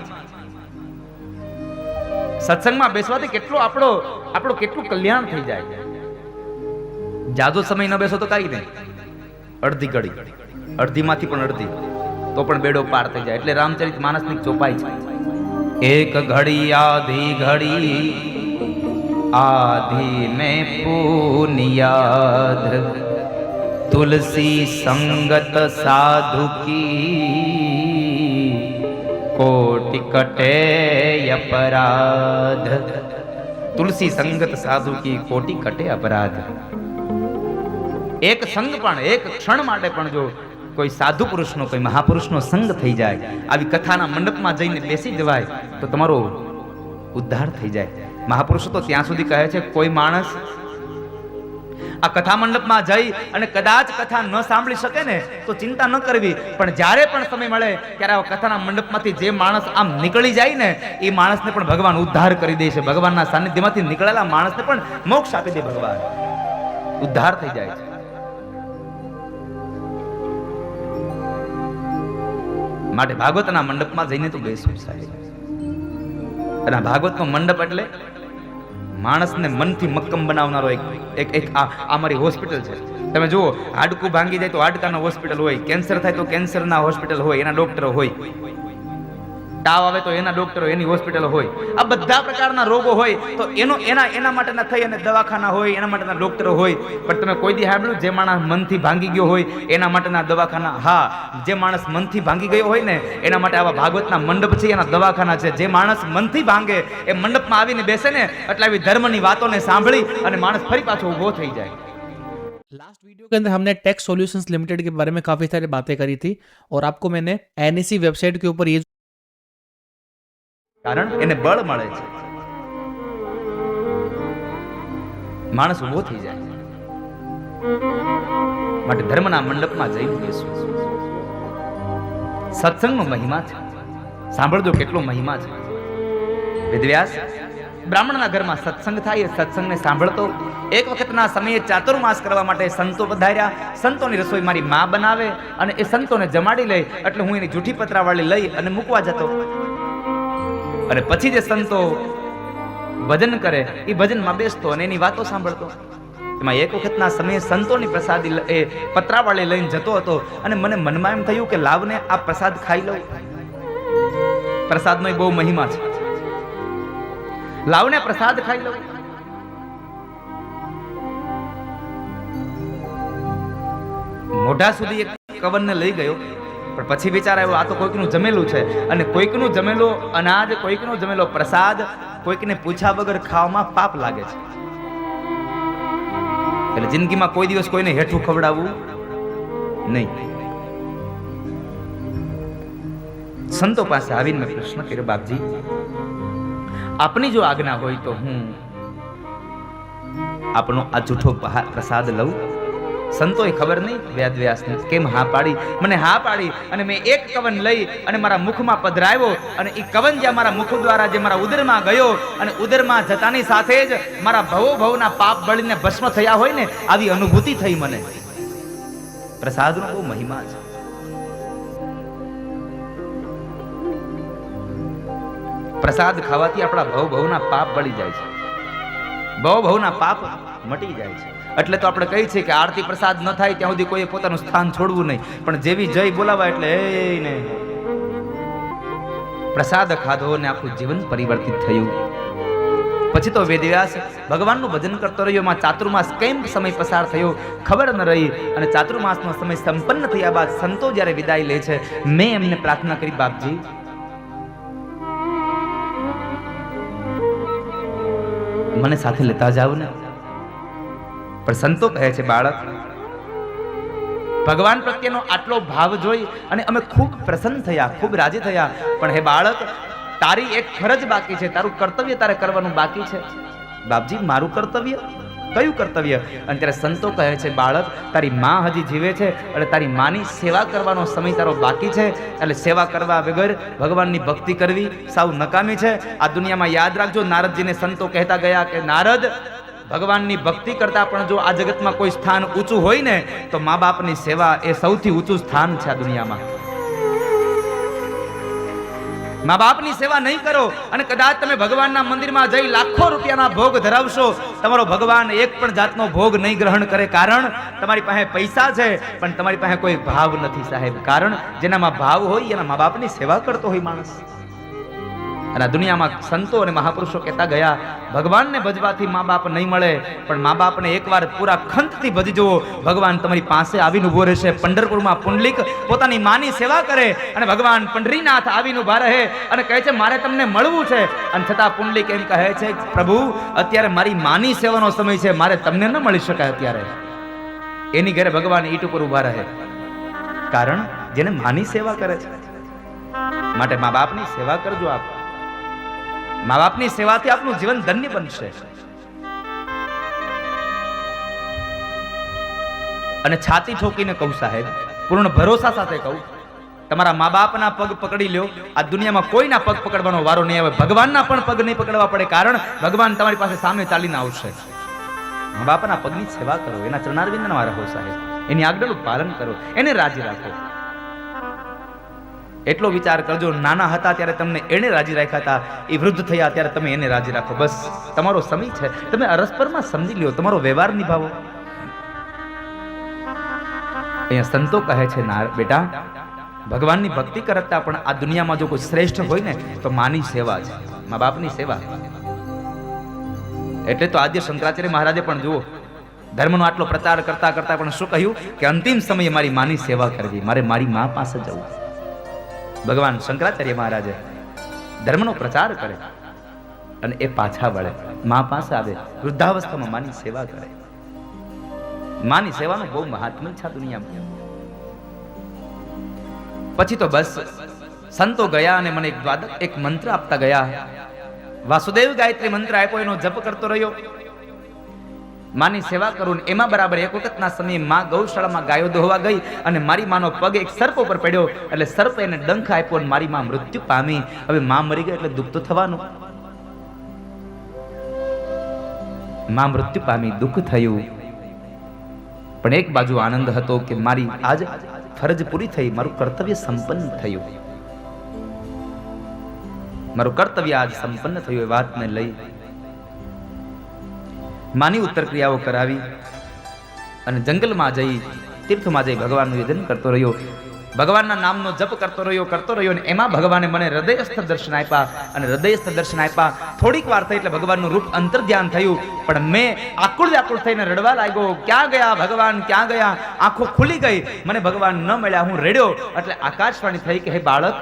સત્સંગમાં બેસવાથી કેટલો આપણો કેટલું કલ્યાણ થઈ જાય. જાજો સમય ન બેસો તો કઈ નહીં, અડધી ઘડી, અડધીમાંથી પણ અડધી, તો પણ બેડો પાર થઈ જાય. એટલે રામચરિત માનસની ચોપાઈ છે, એક ઘડી આધી ઘડી आधी में पुनियाद तुलसी संगत साधु की कोटि कटे अपराध. तुलसी संगत साधु की कोटि कटे अपराध. એક સંગ પણ, એક ક્ષણ માટે પણ જો કોઈ સાધુ પુરુષનો, કોઈ મહાપુરુષનો સંગ થઈ જાય, આવી કથાના મંડપમાં જઈને બેસી જવાય તો તમારો ઉદ્ધાર થઈ જાય. મહાપુરુષો તો ત્યાં સુધી કહે છે, કોઈ માણસ આ કથા મંડપમાં જઈ અને કદાચ કથા ન સાંભળી શકે ને તો ચિંતા ન કરવી, પણ જ્યારે પણ સમય મળે ત્યારે આ કથાના મંડપમાંથી જે માણસ આમ નીકળી જાય ને એ માણસને પણ ભગવાન ઉદ્ધાર કરી દે છે. ભગવાનના સાનિધ્યમાંથી નીકળેલા માણસને પણ મોક્ષ આપી દે ભગવાન, ઉદ્ધાર થઈ જાય છે. માટે ભાગવતના મંડપમાં જઈને તો બેસવું સાહેબ. અને ભાગવતનો મંડપ એટલે માણસને મનથી મક્કમ બનાવનારો એક આ મારી હોસ્પિટલ છે. તમે જુઓ, હાડકું ભાંગી જાય તો હાડકાનો હોસ્પિટલ હોય, કેન્સર થાય તો કેન્સરના હોસ્પિટલ હોય, એના ડોક્ટરો હોય, તાવ આવે તો એના ડોક્ટરો, એની હોસ્પિટલ હોય. આ બધા પ્રકારના રોગો હોય તો એના માટેના થઈ અને દવાખાના હોય, એના માટેના ડોક્ટરો હોય. પણ તમે કોઈ દી સાંભળ્યું જે માણસ મનથી ભાંગી ગયો હોય એના માટેના દવાખાના? હા, જે માણસ મનથી ભાંગી ગયો હોય ને એના માટે આવા ભાગવતના મંડપ છે, એના દવાખાના છે. જે માણસ મનથી ભાંગે એ મંડપમાં આવીને બેસે ને એટલે આવી ધર્મની વાતોને સાંભળી અને માણસ ફરી પાછો ઊભો થઈ જાય. लास्ट वीडियो के अंदर हमने टेक्स सॉल्यूशंस लिमिटेड के बारे में काफ़ी सारी बातें करी थी और आपको मैंने एनएसी वेबसाइट के ऊपर ये કારણ એને બળ મળે છે, માણસ ઊભો થઈ જાય. માટે ધર્મના મંડપમાં જઈને બેસવું. સત્સંગનો મહિમા છે, સાંભળજો કેટલો મહિમા છે. વેદવ્યાસ બ્રાહ્મણના ઘરમાં સત્સંગ થાય, સત્સંગને સાંભળતો. એક વખતના સમયે ચાતુર્માસ કરવા માટે સંતો પધાર્યા. સંતોની રસોઈ મારી માં બનાવે અને એ સંતોને જમાડી લે એટલે હું એની જૂઠી પતરાવાળી લઈ અને મૂકવા જતો. અને પછી જે સંતો ભજન કરે એ ભજનમાં બેસતો અને એની વાતો સાંભળતો. એમાં એક વખતના સમયે સંતોની પ્રસાદી એ પતરાવાળી લઈને જતો હતો અને મને મનમાં એમ થયું કે લાવને આ પ્રસાદ ખાઈ લઉં. પ્રસાદનો બહુ મહિમા છે. લાવને પ્રસાદ ખાઈ લઉં. મોઢા સુધી એક કવનને લઈ ગયો, પણ પછી વિચાર આવ્યો આ તો કોઈકનું જમેલું છે, અને કોઈકનું જમેલું અનાજ, કોઈકનો જમેલો પ્રસાદ કોઈકને પૂછ્યા વગર ખાવામાં પાપ લાગે છે. એટલે જિંદગીમાં કોઈ દિવસ કોઈને હેઠું ખવડાવવું નહીં. સંતો પાસે આવીને મેં પ્રશ્ન કર્યો, બાપજી આપની જો આજ્ઞા હોય તો હું આપનો આ જૂઠો પ્રસાદ લઉં? સંતોએ ખબર નહીં વેદવ્યાસને કેમ હા પાડી. મને હા પાડી અને મેં એક કવન લઈ અને મારા મુખમાં પધરાવ્યો, અને એ કવન જ્યાં મારા મુખ દ્વારા જે મારા ઉદરમાં ગયો, અને ઉદરમાં જતાની સાથે જ મારા ભવો ભવના પાપ બળીને ભસ્મ થયા હોય ને આવી અનુભૂતિ થઈ મને. પ્રસાદનો બહુ મહિમા છે. પ્રસાદ ખાવાથી આપણા ભવ ભવના પાપ બળી જાય છે, ભવ ભવના પાપ મટી જાય છે. એટલે તો આપણે કહીએ છીએ કે આરતી પ્રસાદ ન થાય ત્યાં સુધી કોઈ પોતાનું સ્થાન છોડવું નહીં, પણ જેવી જય બોલાવા એટલે એને પ્રસાદ ખાધો ને આખું જીવન પરિવર્તિત થયું. પછી તો વેદવ્યાસ ભગવાનનું ભજન કરતો રહ્યો. એમાં ચાતુર્માસ કેમ સમય પસાર થયો ખબર ન રહી, અને ચાતુર્માસનો સમય સંપન્ન થયા બાદ સંતો જ્યારે વિદાય લે છે, મેં એમને પ્રાર્થના કરી, બાપજી મને સાથે લેતા જાવ ને. પણ સંતો કહે છે, બાળક ભગવાન પ્રત્યેનો આટલો ભાવ જોઈ અને અમે ખૂબ પ્રસન્ન થયા, ખૂબ રાજી થયા, પણ હે બાળક તારી એક ફરજ બાકી છે, તારું કર્તવ્ય તારે કરવાનું બાકી છે. બાપજી મારું કર્તવ્ય? કયું કર્તવ્ય? અને ત્યારે સંતો કહે છે, બાળક તારી માં હજી જીવે છે અને તારી માની સેવા કરવાનો સમય તારો બાકી છે. એટલે સેવા કરવા વગર ભગવાનની ભક્તિ કરવી સાવ નકામી છે. આ દુનિયામાં યાદ રાખજો, નારદજીને સંતો કહેતા ગયા કે નારદ ભગવાનની ભક્તિ કરતા પણ જો આ જગતમાં કોઈ સ્થાન ઊંચું હોય ને તો મા બાપની સેવા એ સૌથી ઊંચું સ્થાન છે આ દુનિયામાં. મા બાપની સેવા નહીં કરો અને કદાચ તમે ભગવાનના મંદિરમાં જઈ લાખો રૂપિયાના ભોગ ધરાવશો, તમારો ભગવાન એક પણ જાતનો ભોગ નહીં ગ્રહણ કરે. કારણ તમારી પાસે પૈસા છે પણ તમારી પાસે કોઈ ભાવ નથી સાહેબ. કારણ જેનામાં ભાવ હોય એના મા બાપની સેવા કરતો હોય માણસ. અને આ દુનિયામાં સંતો અને મહાપુરુષો કહેતા ગયા, ભગવાનને ભજવાથી મા બાપ નહીં મળે, પણ મા બાપને એકવાર પૂરા ખંતથી ભજી જુઓ, ભગવાન તમારી પાસે આવીને ઉભો રહેશે. પંઢરપુરમાં પુંડલિક પોતાની માની સેવા કરે અને ભગવાન પંઢરીનાથ આવીને ઉભા રહે અને કહે છે મારે તમને મળવું છે. અને છતાં પુંડલિક એમ કહે છે, પ્રભુ અત્યારે મારી માની સેવાનો સમય છે, મારે તમને ન મળી શકાય અત્યારે. એની ઘરે ભગવાન ઈટ ઉપર ઉભા રહે. કારણ જેને માની સેવા કરે છે. માટે મા બાપની સેવા કરજો. આપ મા બાપની સેવાથી આપનું જીવન ધન્ય બનશે. અને છાતી ઠોકીને કહું સાહેબ, પૂર્ણ ભરોસા સાથે કહું, તમારા મા બાપના પગ પકડી લ્યો. આ દુનિયામાં કોઈના પગ પકડવાનો વારો નહીં આવે. ભગવાનના પણ પગ નહીં પકડવા પડે. કારણ ભગવાન તમારી પાસે સામે ચાલીને આવશે. મા બાપના પગની સેવા કરો, એના ચરણારવિંદના રહો સાહેબ, એની આજ્ઞાનું પાલન કરો, એને રાજી રાખો. એટલો વિચાર કરજો, નાના હતા ત્યારે તમને એને રાજી રાખ્યા હતા, એ વૃદ્ધ થયા ત્યારે તમે એને રાજી રાખો. બસ તમારો સમય છે, તમે અરસ્પરમાં સમજી લ્યો, તમારો વ્યવહાર નિભાવો. અહીંયા સંતો કહે છે, ના બેટા, ભગવાનની ભક્તિ કરતા પણ આ દુનિયામાં જો કોઈ શ્રેષ્ઠ હોય ને તો માની સેવા છે, મા બાપની સેવા. એટલે તો આદ્ય શંકરાચાર્ય મહારાજે પણ જુઓ, ધર્મનો આટલો પ્રચાર કરતા કરતા પણ શું કહ્યું કે અંતિમ સમયે મારી માની સેવા કરવી, મારે મારી મા પાસે જવું. ભગવાન શંકરાચાર્ય મહારાજે ધર્મનો પ્રચાર કરે અને એ પાછા વળે, મા પાસે આવે, વૃદ્ધાવસ્થામાં માની સેવા કરે. માની સેવાનું બહુ મહાત્મ્ય છે દુનિયામાં. પછી તો બસ સંતો ગયા અને મને એક મંત્ર આપતા ગયા. વાસુદેવ ગાયત્રી મંત્ર આપ્યો, એનો જપ કરતો રહ્યો. માની સેવા કરું. એમાં બરાબર એક વખતના સમયે માં ગૌશાળામાં ગાયો દોહવા ગઈ અને મારી માનો પગ એક સર્પ ઉપર પડ્યો. એટલે સર્પ એને ડંખ આપ્યો અને મારી માં મૃત્યુ પામી. હવે માં મરી ગઈ એટલે દુઃખ તો થવાનું. માં મૃત્યુ પામી, દુઃખ થયું. પણ એક બાજુ આનંદ હતો કે મારી આજ ફરજ પૂરી થઈ, મારું કર્તવ્ય સંપન્ન થયું. મારું કર્તવ્ય આજ સંપન્ન થયું. એ વાતને લઈ માની ઉત્તર ક્રિયાઓ કરાવી અને જંગલમાં જઈ તીર્થમાં જઈ ભગવાનનું યજન કરતો રહ્યો, ભગવાનના નામનો જપ કરતો રહ્યો અને એમાં ભગવાને મને હૃદયસ્થ દર્શન આપ્યા અને હૃદયસ્થ દર્શન આપ્યા. થોડીક વાર થઈ એટલે ભગવાનનું રૂપ અંતર્ધ્યાન થયું, પણ મેં આકુળ વ્યાકુળ થઈને રડવા લાગ્યો, ક્યાં ગયા ભગવાન, ક્યાં ગયા? આંખો ખુલી ગઈ, મને ભગવાન ન મળ્યા. હું રડ્યો એટલે આકાશવાણી થઈ કે હે બાળક,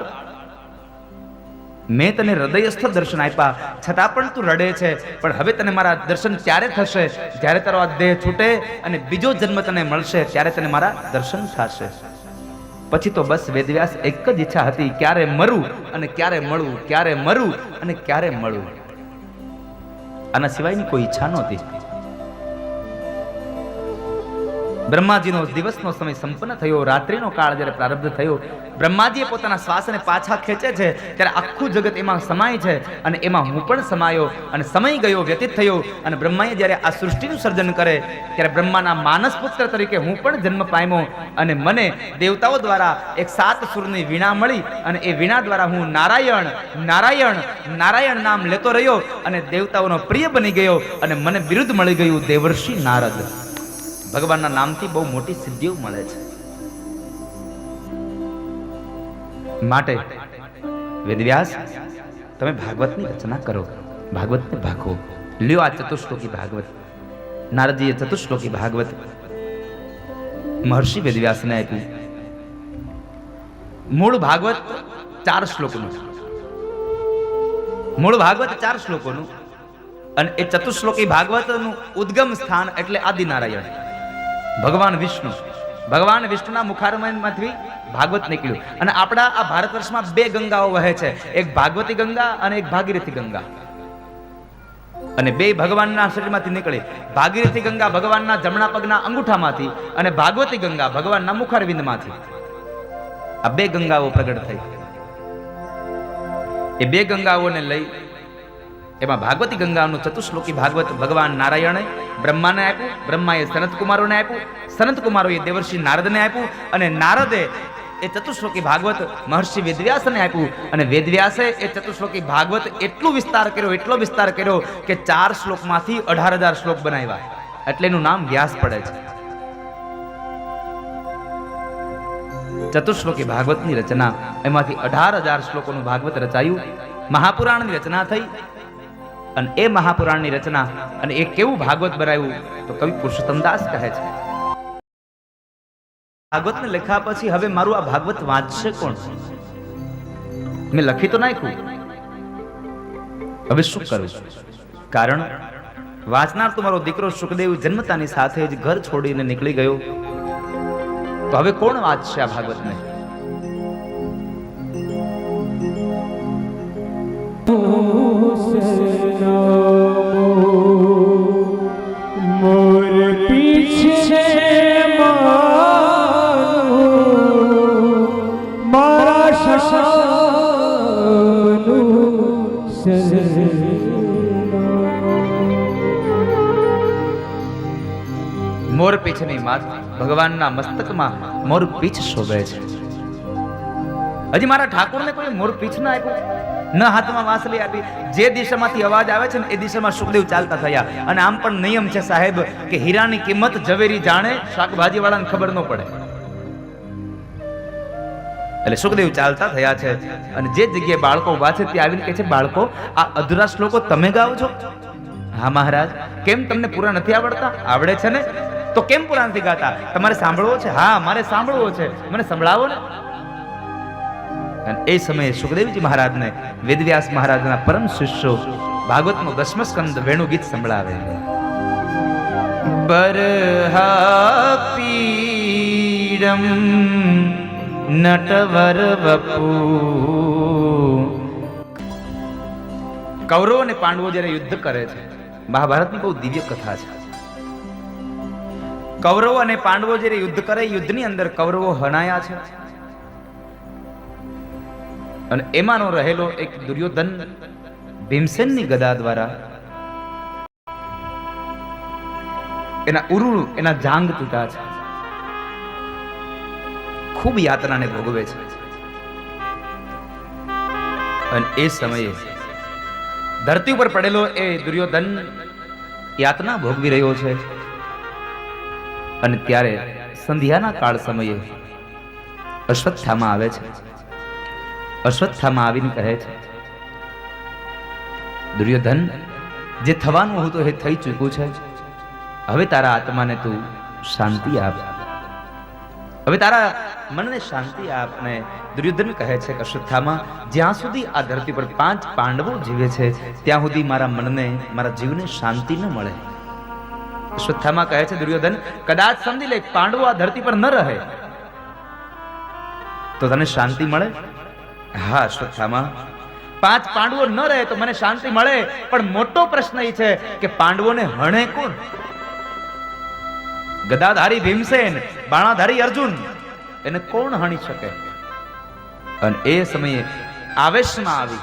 મેં તને હૃદયસ્થ દર્શન આપ્યા છતાં પણ તું રડે છે, પણ હવે તને મારા દર્શન ત્યારે થશે જ્યારે તારો આ દેહ છૂટે અને બીજો જન્મ તને મળશે, ત્યારે તને મારા દર્શન થશે. પછી તો બસ વેદવ્યાસ એક જ ઈચ્છા હતી, ક્યારે મરું અને ક્યારે મળું, ક્યારે મરું અને ક્યારે મળું. આના સિવાયની કોઈ ઈચ્છા નહોતી. બ્રહ્માજીનો દિવસનો સમય સંપન્ન થયો, રાત્રિનો કાળ જ્યારે પ્રારબ્ધ થયો, બ્રહ્માજીએ પોતાના શ્વાસને પાછા ખેંચે છે ત્યારે આખું જગત એમાં સમાય છે અને એમાં હું પણ સમાયો અને સમય ગયો, વ્યતીત થયો. અને બ્રહ્માએ જ્યારે આ સૃષ્ટિનું સર્જન કરે ત્યારે બ્રહ્માના માનસ પુત્ર તરીકે હું પણ જન્મ પામ્યો અને મને દેવતાઓ દ્વારા એક 7 સુરની વીણા મળી અને એ વીણા દ્વારા હું નારાયણ નારાયણ નારાયણ નામ લેતો રહ્યો અને દેવતાઓનો પ્રિય બની ગયો અને મને બિરુદ મળી ગયું દેવર્ષિ નારદ. ભગવાનના નામથી બહુ મોટી સિદ્ધિઓ મળે છે. માટે વેદવ્યાસ તમે ભાગવતની રચના કરો, ભાગવતને ભાગો. લ્યો આ ચતુશ્લોકી ભાગવત. નારદજીએ ચતુશ્લોકી ભાગવત મહર્ષિ વેદવ્યાસને આપ્યું. મૂળ ભાગવત 4 શ્લોકનું, મૂળ ભાગવત 4 શ્લોકોનું અને એ ચતુશ્લોકી ભાગવતનું ઉદ્ગમ સ્થાન એટલે આદિનારાયણ ભગવાન વિષ્ણુ. ભગવાન વિષ્ણુના મુખારમાંથી ભાગવત નીકળ્યું અને આપણા આ ભારત વર્ષમાં 2 ગંગાઓ વહે છે, એક ભાગવતી ગંગા અને એક ભાગીરથી ગંગા. અને 2 ભગવાનના શરીરમાંથી નીકળે. ભાગીરથી ગંગા ભગવાનના જમણા પગના અંગૂઠામાંથી અને ભાગવતી ગંગા ભગવાનના મુખારવિંદમાંથી. આ 2 ગંગાઓ પ્રગટ થઈ. એ 2 ગંગાઓને લઈ એમાં ભાગવતી ગંગાનું ચતુશ્લોકી ભાગવત ભગવાન નારાયણે બ્રહ્માને આપ્યું, બ્રહ્માએ સનત કુમારોને આપ્યું, સનત કુમારોએ દેવર્ષિ નારદને આપ્યું અને નારદે એ ચતુશ્લોકી ભાગવત મહર્ષિ વેદવ્યાસને આપ્યું અને વેદવ્યાસે એ ચતુશ્લોકી ભાગવત એટલો વિસ્તાર કર્યો કે 4 શ્લોકમાંથી 18,000 શ્લોક બનાવ્યા. એટલે એનું નામ વ્યાસ પડે છે. ચતુશ્લોકી ભાગવતની રચના, એમાંથી 18,000 શ્લોકોનું ભાગવત રચાયું. મહાપુરાણની રચના થઈ અને એ મહાપુરાણની રચના અને એ કેવું ભાગવત બનાવ્યું તો કવિ પુરુષોત્તમદાસ કહે છે, ભાગવતને લખ્યા પછી હવે મારું આ ભાગવત વાંચશે કોણ? મેં લખી તો નાખ્યું, હવે શું કરું? કારણ વાંચનાર તો મારો દીકરો સુખદેવ જન્મતાની સાથે જ ઘર છોડીને નીકળી ગયો, તો હવે કોણ વાંચશે આ ભાગવતને? મોર પીછે મારા શશાનું મોર પીછની માત ભગવાનના મસ્તકમાં મોર પીછ શોભે છે. હજી મારા ઠાકોરને કોઈ મોર પીછ ના આપ્યું, ન હાથમાં વાંસળી આપી. જે દિશામાંથી અવાજ આવે છે ને એ દિશામાં સુખદેવ ચાલતા થયા. અને આમ પણ નિયમ છે સાહેબ કે હીરાની કિંમત ઝવેરી જાણે, શાકભાજી વાળાને ખબર ન પડે. એટલે સુખદેવ ચાલતા થયા છે અને જે જગ્યાએ બાળકો ઉભા છે ત્યાં આવીને કહે છે, બાળકો આ અધૂરા શ્લોકો તમે ગાઓ છો? હા મહારાજ. કેમ તમને પૂરા નથી આવડતા? આવડે છે ને, તો કેમ પૂરા નથી ગાતા? તમારે સાંભળવો છે? હા મારે સાંભળવો છે, મને સંભળાવો ને. અને એ સમયે સુખદેવજી મહારાજને વેદવ્યાસ મહારાજના પરમ શિષ્યો ભાગવતનો 10મો સ્કંદ વેણુ ગીત સંભળાવે. બરહાપીડમ નટવર વપુ. કૌરવો અને પાંડવો જ્યારે યુદ્ધ કરે છે, મહાભારતની બહુ દિવ્ય કથા છે. કૌરવો અને પાંડવો જ્યારે યુદ્ધ કરે, યુદ્ધની અંદર કૌરવો હણાયા છે અને એમાંનો રહેલો એક દુર્યોધન ભીમસેનની ગદા દ્વારા એના ઉરુળ, એના જાંગ તૂટા છે. ખૂબ યાતનાને ભોગવે છે. અને એ સમયે ધરતી ઉપર પડેલો એ દુર્યોધન યાતના ભોગવી રહ્યો છે. અને ત્યારે સંધ્યાના કાળ સમયે અશ્વત્થામા આવે છે. અશ્વત્થામા આવીને કહે છે, દુર્યોધન, જે થવાનું હતું એ થઈ ચૂક્યું છે. હવે તારા આત્માને તું શાંતિ આપ, હવે તારા મનને શાંતિ આપ. ને દુર્યોધન કહે છે કે અશ્વત્થામા, જ્યાં સુધી આ ધરતી પર 5 પાંડવો જીવે છે ત્યાં સુધી મારા મનને, મારા જીવને શાંતિ ન મળે. અશ્વત્થામા કહે છે, દુર્યોધન, કદાચ સમજી લે પાંડવો આ ધરતી પર ન રહે તો તને શાંતિ મળે? હા અશ્વત્થામા, 5 પાંડવો ન રહે તો મને શાંતિ મળે, પણ મોટો પ્રશ્ન એ છે કે પાંડવોને હણે કોણ? ગદાધારી ભીમસેન, બાણાધારી અર્જુન, એને કોણ હણી શકે? અને એ સમયે આવેશમાં આવી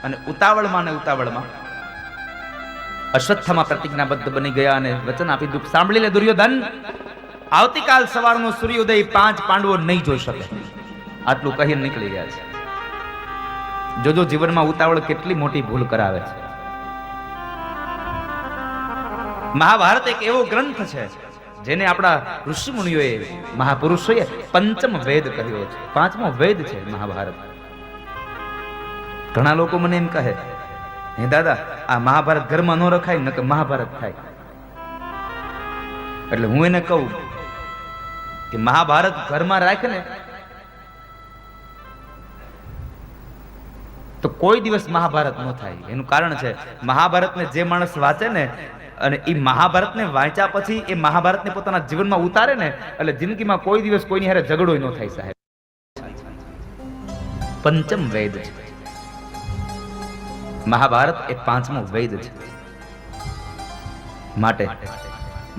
અને ઉતાવળમાં અશ્વત્થામા પ્રતિજ્ઞાબદ્ધ બની ગયા અને વચન આપી દીધું, સાંભળી લે દુર્યોધન, આવતીકાલ સવારનો સૂર્યોદય 5 પાંડવો નહીં જોઈ શકે. આટલું કહીને નીકળી ગયા છે. જોજો જીવનમાં ઉતાવળ કેટલી મોટી ભૂલ કરાવે છે. મહાભારત એક એવો ગ્રંથ છે જેને આપણા ઋષિ મુનિઓએ, મહાપુરુષોએ પંચમ વેદ કહ્યો છે. 5મો વેદ છે મહાભારત. ઘણા લોકો મને એમ કહે, હે દાદા, આ મહાભારત ઘરમાં ન રખાય, ન કે મહાભારત થાય. એટલે હું એને કહું કે મહાભારત ઘરમાં રાખે ને તો કોઈ દિવસ મહાભારત ન થાય. એનું કારણ છે, મહાભારતને જે માણસ વાંચે ને અને એ મહાભારતને વાંચ્યા પછી એ મહાભારતને પોતાના જીવનમાં ઉતારે ને, એટલે જિંદગીમાં કોઈ દિવસ કોઈની હારે ઝઘડો ન થાય સાહેબ. પંચમ વેદ છે મહાભારત, એ 5મો વેદ છે. માટે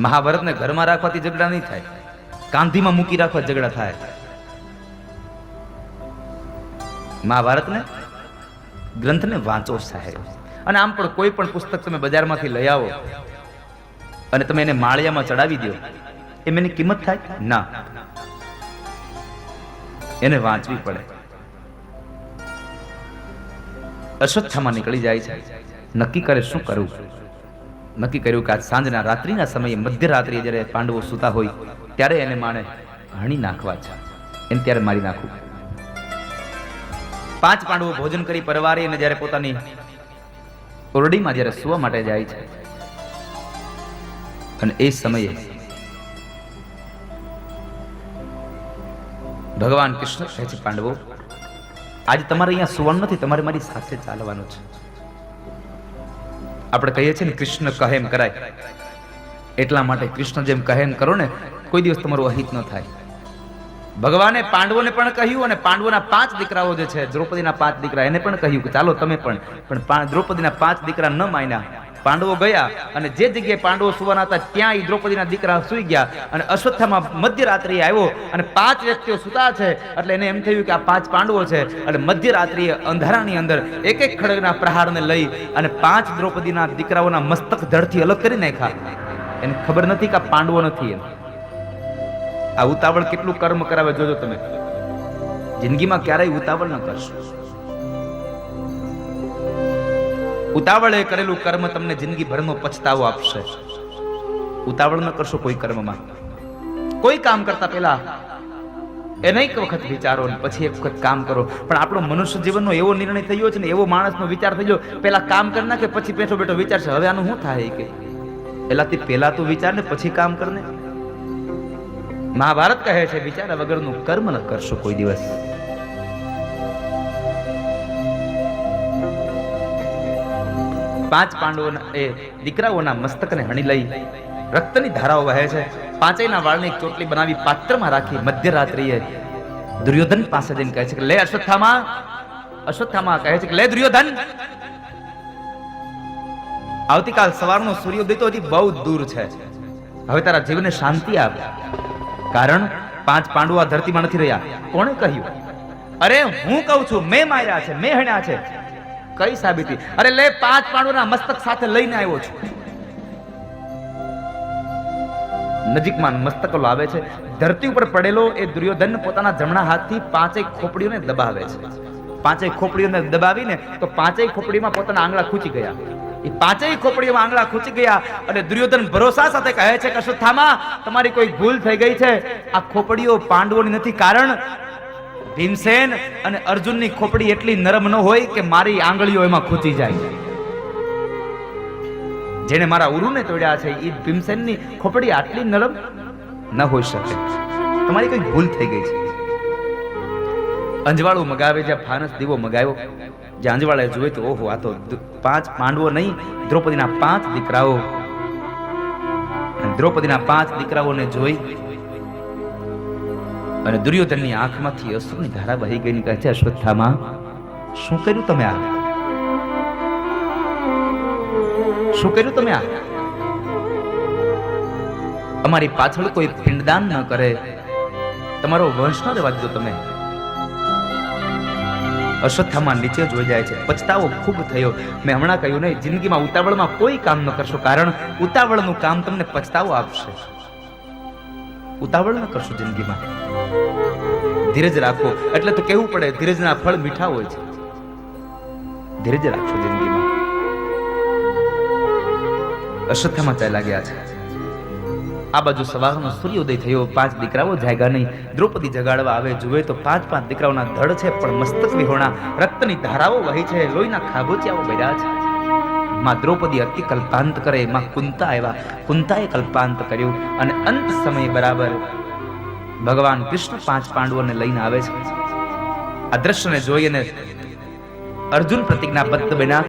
મહાભારતને ઘરમાં રાખવાથી ઝઘડા નહીં થાય, કાંધીમાં મૂકી રાખવા ઝઘડા થાય. મહાભારતને ગ્રંથને વાંચો સાહેબ. અને આમ પણ કોઈ પણ પુસ્તક તમે બજારમાંથી લઈ આવો અને તમે એને માળિયામાં ચડાવી દો, એમ એની કિંમત થાય ના, એને વાંચવી પડે. અશ્વત્થામા નીકળી જાય છે. નક્કી કરે શું કરવું. નક્કી કર્યું કે આજ સાંજના રાત્રિના સમયે, મધ્યરાત્રિએ જ્યારે પાંડવો સૂતા હોય ત્યારે એને માણે હણી નાખવા છે, એને ત્યારે મારી નાખવું. 5 પાંડવો ભોજન કરી પરવારી અને જ્યારે પોતાની ઓરડીમાં જ્યારે સુવા માટે જાય છે, અને એ સમયે ભગવાન કૃષ્ણ કહે છે, પાંડવો, આજે તમારે અહીંયા સુવાનું નથી, તમારે મારી સાથે ચાલવાનું છે. આપણે કહીએ છીએ ને, કૃષ્ણ કહે એમ કરાય. એટલા માટે કૃષ્ણ જેમ કહે એમ કરો ને, કોઈ દિવસ તમારું અહિત ન થાય. ભગવાને પાંડવોને પણ કહ્યું, અને પાંડવોના 5 દીકરાઓ જે છે, દ્રૌપદીના 5 દીકરા, એને પણ કહ્યું કે ચાલો તમે પણ દ્રૌપદીના 5 દીકરા ન માન્યા. પાંડવો ગયા અને જે જગ્યાએ પાંડવો સુવાના હતા ત્યાં એ દ્રૌપદીના દીકરા સુઈ ગયા. અને અશ્વત્થામા મધ્યરાત્રિએ આવ્યો અને 5 વ્યક્તિઓ સુતા છે, એટલે એને એમ થયું કે આ 5 પાંડવો છે. એટલે મધ્યરાત્રિએ અંધારાની અંદર એક ખડગના પ્રહારને લઈ અને 5 દ્રૌપદીના દીકરાઓના મસ્તક ધડથી અલગ કરી નાખ્યા. એને ખબર નથી કે આ પાંડવો નથી. એમ આ ઉતાવળ કેટલું કર્મ કરાવે જોજો તમે. જિંદગીમાં ક્યારેય ઉતાવળ ન કરશો. ઉતાવળે કરેલું કર્મ તમને જિંદગી ભરનો પછતાવો આપશે. ઉતાવળ ન કરશો કોઈ કર્મમાં. કોઈ કામ કરતા પહેલા એક વખત વિચારો ને પછી એક વખત કામ કરો. પણ આપણો મનુષ્ય જીવનનો એવો નિર્ણય થયો છે ને, એવો માણસનો વિચાર થયો, પહેલા કામ કરી નાખે પછી બેઠો બેઠો વિચારશે હવે આનું શું થાય. કે પહેલા તું વિચાર ને પછી કામ કરને. મહાભારત કહે છે, વિચાર વગરનું કર્મ ન કરશો કોઈ દિવસ. પાંચ પાંડવોના એ દીકરાઓના મસ્તકને હણી લઈ રક્તની ધારાઓ વહે છે. પાંચેયના વાળની એક ચોટલી બનાવી પાત્રમાં રાખી મધ્યરાત્રિએ દુર્યોધન પાસે જઈને કહે છે કે લે અશ્વત્થામા. અશ્વત્થામા કહે છે કે લે દુર્યોધન, આવતીકાલ સવારનો સૂર્યોદય તો હજી બહુ દૂર છે. હવે તારા જીવને શાંતિ આપ. કારણ 5 પાંડવો આ ધરતીમાં નથી રહ્યા. કોણે કહ્યું? અરે હું કહું છું, મેં માર્યા છે, મેં હણ્યા છે. કઈ સાબિતી? અરે લે 5 પાંડવોના મસ્તક સાથે લઈને આવ્યો છું. નજીકમાં મસ્તક લાવે છે. ધરતી ઉપર પડેલો એ દુર્યોધન પોતાના જમણા હાથથી 5 ખોપડીઓને દબાવે છે. 5 ખોપડીઓને દબાવીને તો 5 ખોપડીમાં પોતાના આંગળા ખૂંચી ગયા. એ પાંચેય ખોપડીઓમાં આંગળા ખૂંચી ગયા અને દુર્યોધન ભરોસા સાથે કહે છે કે અશ્વત્થામા, તમારી કોઈ ભૂલ થઈ ગઈ છે. આ ખોપડીઓ પાંડવોની નથી. કારણ ભીમસેન અને અર્જુનની ખોપડી એટલી નરમ ન હોય કે મારી આંગળીઓ એમાં ખૂંચી જાય. જેને મારા ઉરુને તોડ્યા છે એ ભીમસેનની ખોપડી આટલી નરમ ન હોઈ શકે. તમારી કોઈ ભૂલ થઈ ગઈ છે. અંજવાળું મગાવે, જ્યાં ફાનસ દીવો મગાવ્યો, જ્યાં અંજવાળે જોયે તો ઓહો, આ તો 5 પાંડવો નહીં, દ્રૌપદીના 5 દીકરાઓ. દ્રૌપદીના 5 દીકરાઓને જોઈ અને દુર્યોધનની આંખમાંથી અશ્રુની ધારા વહી ગઈ. કહે છે, અશ્વત્થામા, શું કર્યું તમે આ? શું કર્યું તમે આ? અમારી પાછળ કોઈ પિંડદાન ન કરે, તમારો વંશ ન રહેવા દીધો તમે. અશ્વત્થામા નીચે જોઈ જાય છે. પછતાવો ખૂબ થયો. મેં હમણાં કહ્યું નહીં, જિંદગીમાં ઉતાવળમાં કોઈ કામ ન કરશો, કારણ ઉતાવળનું કામ તમને પછતાવો આપશે. ઉતાવળ ન કરશો જિંદગીમાં, ધીરજ રાખો. એટલે તો કહેવું પડે, ધીરજના ફળ મીઠા હોય છે. ધીરજ રાખશો જિંદગીમાં. અશ્વત્થામા ચાલ્યા ગયા છે. આ બાજુ સવારનો સૂર્યોદય થયો. 5 દીકરાઓ જાગ્યા નહીં. દ્રૌપદી જગાડવા આવે, જુએ તો 5 દીકરાઓના ધડ છે, પણ મસ્તક વિહોણા, રક્તની ધારાઓ વહી છે, લોહીના ખાબોચિયાઓ ભર્યા છે. માં દ્રૌપદી અતિ કલ્પાંત કરે. માં કુંતા આવ્યા. કુંતાએ કલ્પાંત કર્યું અને અંત સમય બરાબર ભગવાન કૃષ્ણ 5 પાંડવોને લઈને આવે છે. આ દ્રશ્યને જોઈને અર્જુન પ્રતિજ્ઞાબદ્ધ બન્યા.